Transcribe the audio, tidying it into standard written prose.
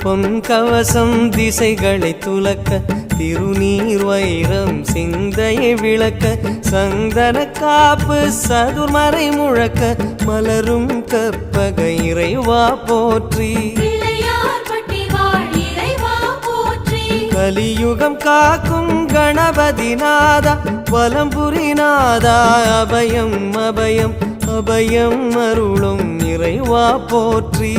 பொன் கவசம் திசைகளை துலக்க திருநீர் வைரம் சிந்தையை விளக்க சந்தன காப்பு சதுர்மறை முழக்க மலரும் கற்பக இறைவா போற்றி கலியுகம் காக்கும் கணபதிநாதா வலம்புரிநாதா அபயம் அபயம் அபயம் அருளும் இறைவா போற்றி